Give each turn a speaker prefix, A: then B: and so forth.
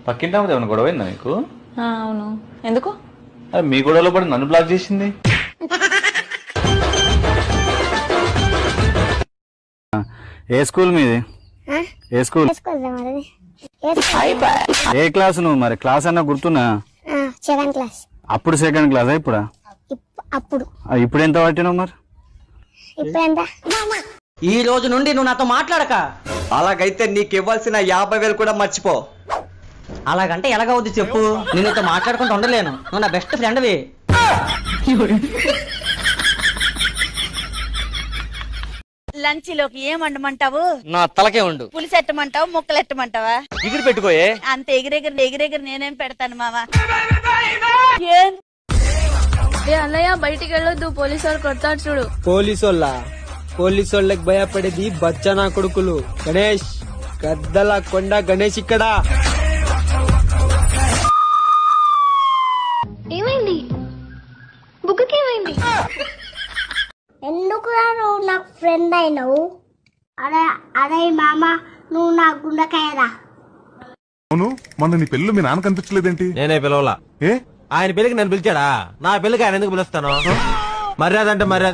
A: పక్కింటి ఏమైనా గొడవ అయిందా నీకు?
B: అవును. ఎందుకు?
A: మీ గొడవలో పడి నన్ను బ్లాక్ చేసింది.
C: ఏ స్కూల్ మీది? ఏ స్కూల్? ఏ క్లాస్ నువ్వు? మరి క్లాస్ అన్నా గుర్తున్నా?
D: Second class.
C: అప్పుడు సెకండ్ క్లాసా? ఇప్పుడా?
D: అప్పుడు.
C: ఇప్పుడు ఎంత పట్టినావు మరి?
E: ఈ రోజు నుండి నువ్వు నాతో మాట్లాడక.
F: అలాగైతే నీకు ఇవ్వాల్సిన 50,000 కూడా మర్చిపో.
E: అలాగంటే ఎలాగవుద్ది చెప్పు? నేను నీతో మాట్లాడుకుంటూ ఉండలేను. నువ్వు నా బెస్ట్ ఫ్రెండ్వి.
G: లంచ్ లోకి ఏం వండమంటావు?
E: నా తలకే ఉండు.
G: పులుసు ఎట్టమంటావు, ముక్కలు ఎట్టమంటావా?
E: ఎగిరి పెట్టుకోయే.
G: అంత ఎగిరెగిరి నేనేం పెడతాను మావా.
B: అన్నయ్య బయటికి వెళ్ళొద్దు, పోలీసు వాళ్ళు కొడతారు చూడు.
H: పోలీసోళ్ళకి భయపడేది బచ్చనా కొడుకులు. గణేష్ గద్దల కొండ గణేష్ ఇక్కడ.
D: ఏమైంది? బుక్కకి ఏమైంది? ఎందుకు నువ్వు నాకు ఫ్రెండ్ అయినావు? అరే మామ, నువ్వు నా గుండెకాయరా.
I: అవును, మొన్న నీ పెళ్ళి మీ నాన్న కనిపించలేదేంటి?
H: నేనే పిలవలా.
I: ఏ
H: ఆయన పెళ్లికి నన్ను పిలిచాడా? నా పెళ్లికి ఆయన ఎందుకు పిలుస్తాను? మర్యాద అంటే మర్యాద.